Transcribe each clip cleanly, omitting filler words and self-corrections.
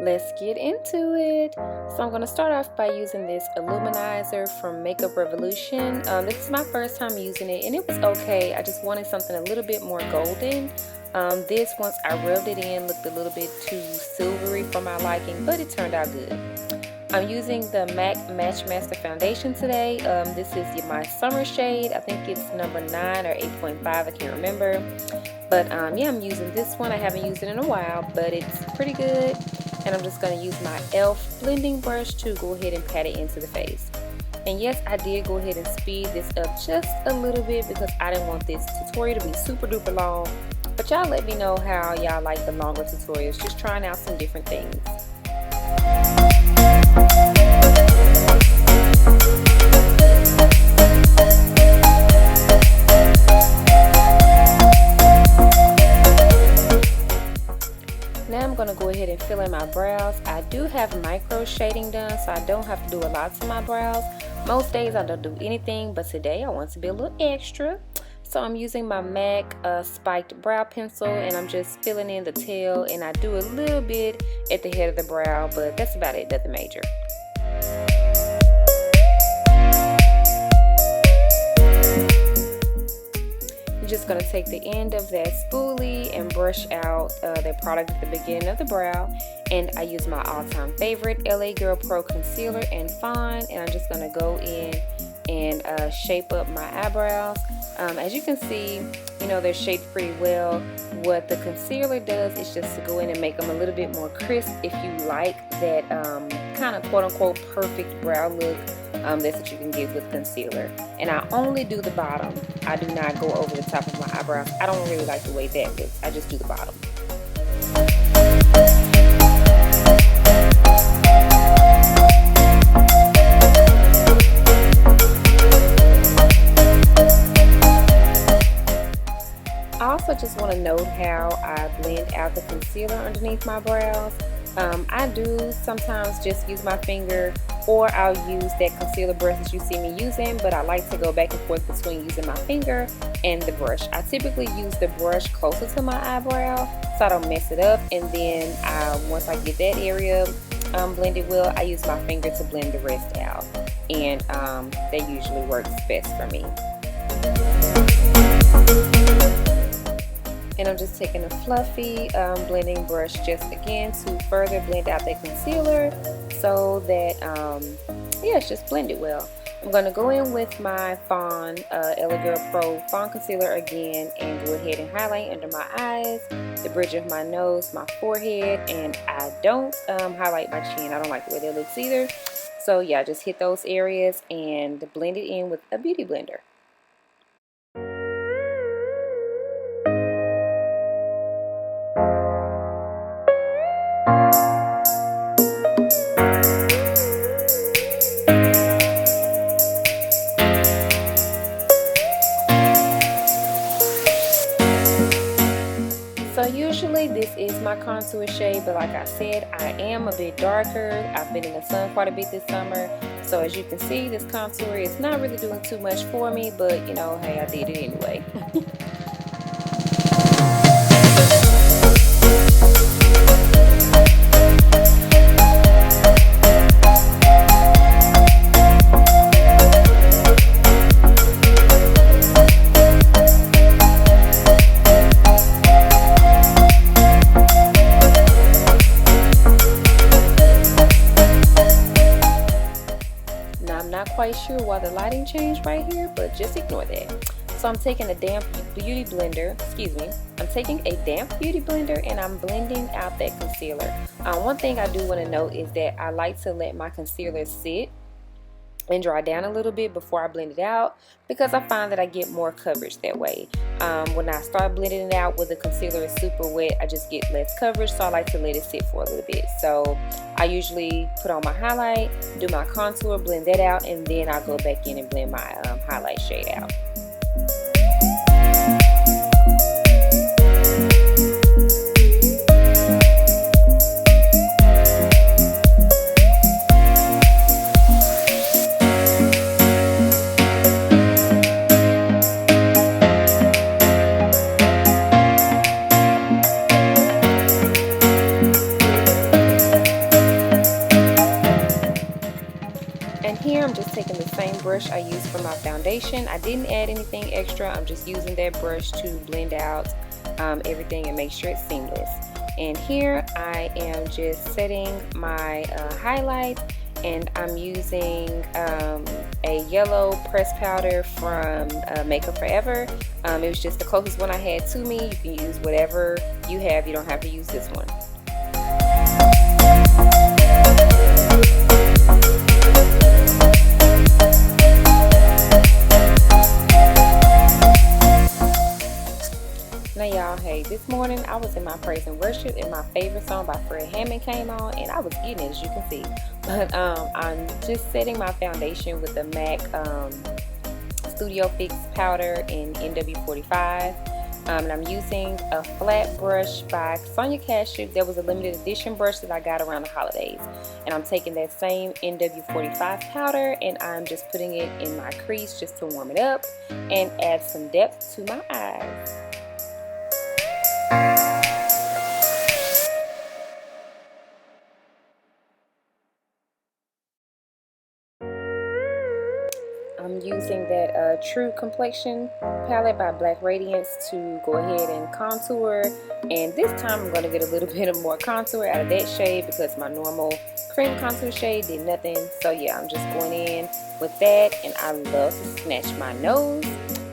Let's get into it. So I'm going to start off by using this illuminizer from Makeup Revolution. This is my first time using it and it was okay. I just wanted something a little bit more golden. This, once I rubbed it in, looked a little bit too silvery for my liking, but it turned out good. I'm using the MAC Match Master Foundation today. This is my summer shade. I think it's number 9 or 8.5, I can't remember. But yeah, I'm using this one. I haven't used it in a while, but it's pretty good. And I'm just going to use my e.l.f. blending brush to go ahead and pat it into the face. And yes, I did go ahead and speed this up just a little bit because I didn't want this tutorial to be super duper long. But y'all let me know how y'all like the longer tutorials, just trying out some different things. Now I'm going to go ahead and fill in my brows. I do have micro shading done, so I don't have to do a lot to my brows. Most days I don't do anything, but today I want to be a little extra. So I'm using my MAC spiked brow pencil and I'm just filling in the tail, and I do a little bit at the head of the brow, but that's about it, nothing major. I'm just going to take the end of that spoolie and brush out the product at the beginning of the brow, and I use my all-time favorite LA Girl Pro Concealer and Fine, and I'm just going to go in and shape up my eyebrows. As you can see, you know, they're shaped pretty well. What the concealer does is just to go in and make them a little bit more crisp if you like that kind of quote-unquote perfect brow look. That's what you can get with concealer. And I only do the bottom. I do not go over the top of my eyebrows. I don't really like the way that looks. I just do the bottom. I also just want to note how I blend out the concealer underneath my brows. I do sometimes just use my finger, or I'll use that concealer brush that you see me using, but I like to go back and forth between using my finger and the brush. I typically use the brush closer to my eyebrow so I don't mess it up, and then once I get that area blended well, I use my finger to blend the rest out, and that usually works best for me. And I'm just taking a fluffy blending brush just again to further blend out that concealer so that, yeah, it's just blended well. I'm going to go in with my Fawn LA Girl Pro Fawn Concealer again and go ahead and highlight under my eyes, the bridge of my nose, my forehead, and I don't highlight my chin. I don't like the way that looks either. So yeah, just hit those areas and blend it in with a beauty blender. So usually this is my contour shade, but like I said, I am a bit darker. I've been in the sun quite a bit this summer, so as you can see, this contour is not really doing too much for me, but you know, hey, I did it anyway. Quite sure why the lighting changed right here, but just ignore that. So I'm taking a damp beauty blender, I'm taking a damp beauty blender and I'm blending out that concealer. One thing I do want to note is that I like to let my concealer sit and dry down a little bit before I blend it out, because I find that I get more coverage that way. When I start blending it out, when the concealer is super wet, I just get less coverage, so I like to let it sit for a little bit. So I usually put on my highlight, do my contour, blend that out, and then I'll go back in and blend my highlight shade out. I'm just taking the same brush I used for my foundation. I didn't add anything extra. I'm just using that brush to blend out everything and make sure it's seamless. And here I am just setting my highlight, and I'm using a yellow pressed powder from Makeup Forever. It was just the closest one I had to me. You can use whatever you have. You don't have to use this one. Now y'all, hey, this morning I was in my praise and worship and my favorite song by Fred Hammond came on, and I was getting it, as you can see. But I'm just setting my foundation with the MAC Studio Fix powder in NW45. And I'm using a flat brush by Sonia Kashuk. That was a limited edition brush that I got around the holidays. And I'm taking that same NW45 powder and I'm just putting it in my crease just to warm it up and add some depth to my eyes. I'm using that True Complexion palette by Black Radiance to go ahead and contour, and this time I'm going to get a little bit of more contour out of that shade because my normal cream contour shade did nothing. So yeah, I'm just going in with that, and I love to snatch my nose.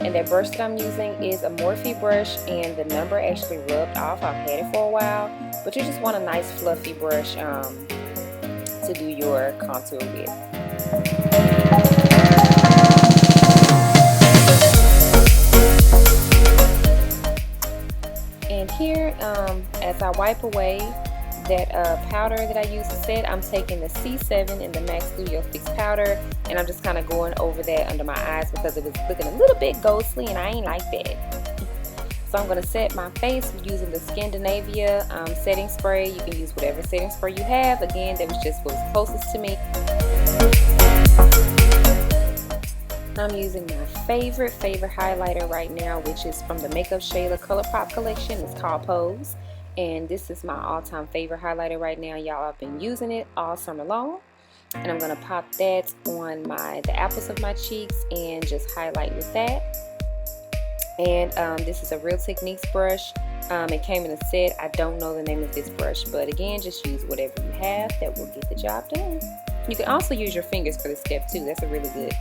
And that brush that I'm using is a Morphe brush, and the number actually rubbed off. I've had it for a while, but you just want a nice fluffy brush to do your contour with. And here, as I wipe away that powder that I used to set, I'm taking the C7 in the MAC Studio Fix powder, and I'm just kind of going over that under my eyes because it was looking a little bit ghostly and I ain't like that. So I'm going to set my face using the Scandinavia setting spray. You can use whatever setting spray you have. Again, that was just what was closest to me. I'm using my favorite highlighter right now, which is from the Makeup Shayla ColourPop collection. It's called Pose, and this is my all-time favorite highlighter right now, y'all. I've been using it all summer long, and I'm gonna pop that on the apples of my cheeks and just highlight with that. And this is a Real Techniques brush. It came in a set. I don't know the name of this brush, but again, just use whatever you have that will get the job done. You can also use your fingers for this step too. That's a really good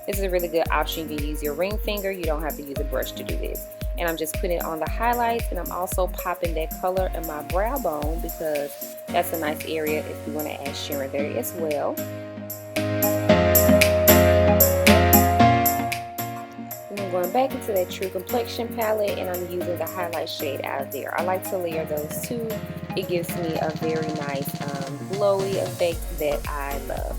this is a really good option. You can use your ring finger. You don't have to use a brush to do this. And I'm just putting it on the highlights, and I'm also popping that color in my brow bone because that's a nice area if you want to add shimmer there as well. And I'm going back into that True Complexion palette, and I'm using the highlight shade out of there. I like to layer those two. It gives me a very nice glowy effect that I love.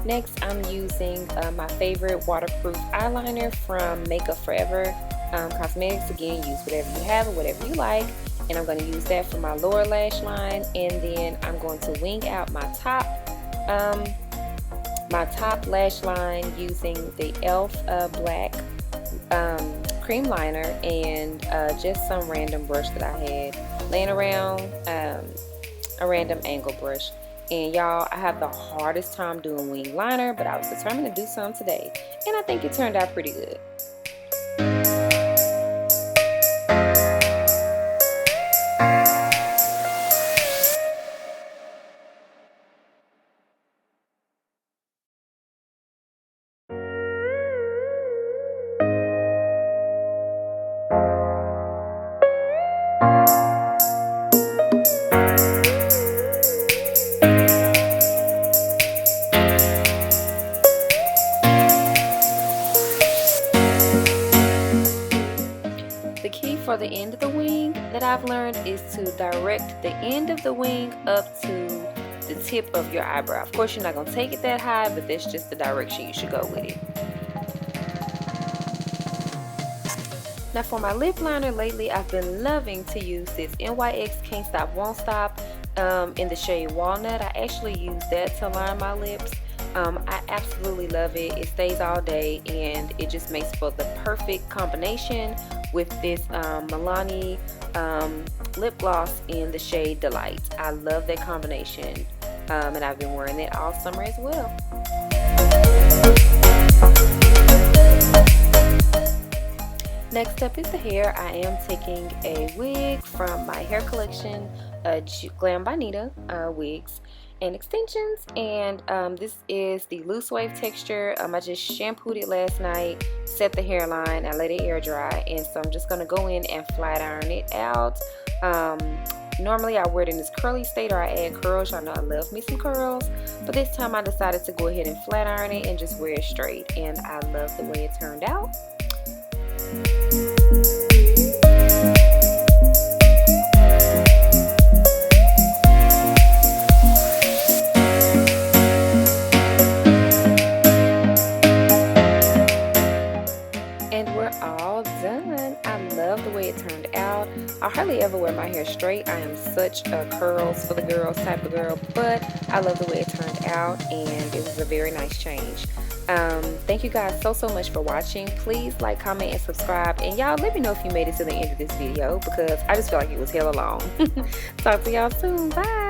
Next, I'm using my favorite waterproof eyeliner from Makeup Forever Cosmetics. Again, use whatever you have or whatever you like. And I'm going to use that for my lower lash line. And then I'm going to wing out my top lash line using the e.l.f. Black cream liner and just some random brush that I had laying around, a random angle brush. And y'all, I have the hardest time doing wing liner, but I was determined to do some today, and I think it turned out pretty good. The key for the end of the wing that I've learned is to direct the end of the wing up to the tip of your eyebrow. Of course, you're not going to take it that high, but that's just the direction you should go with it. Now for my lip liner, lately I've been loving to use this NYX Can't Stop Won't Stop in the shade Walnut. I actually use that to line my lips. I absolutely love it. It stays all day and it just makes for the perfect combination with this Milani lip gloss in the shade Delight. I love that combination and I've been wearing it all summer as well. Next up is the hair. I am taking a wig from my hair collection, Glam by Nita wigs and extensions, and this is the loose wave texture. I just shampooed it last night, set the hairline, I let it air dry, and so I'm just going to go in and flat iron it out. Normally I wear it in this curly state or I add curls. Y'all know I love me some curls, but this time I decided to go ahead and flat iron it and just wear it straight, and I love the way it turned out. And we're all done. I love the way it turned out. I hardly ever wear my hair straight. I am such a curls for the girls type of girl, but I love the way it turned out and it was a very nice change. Thank you guys so much for watching. Please like, comment, and subscribe, and y'all let me know if you made it to the end of this video because I just feel like it was hella long. Talk to y'all soon. Bye.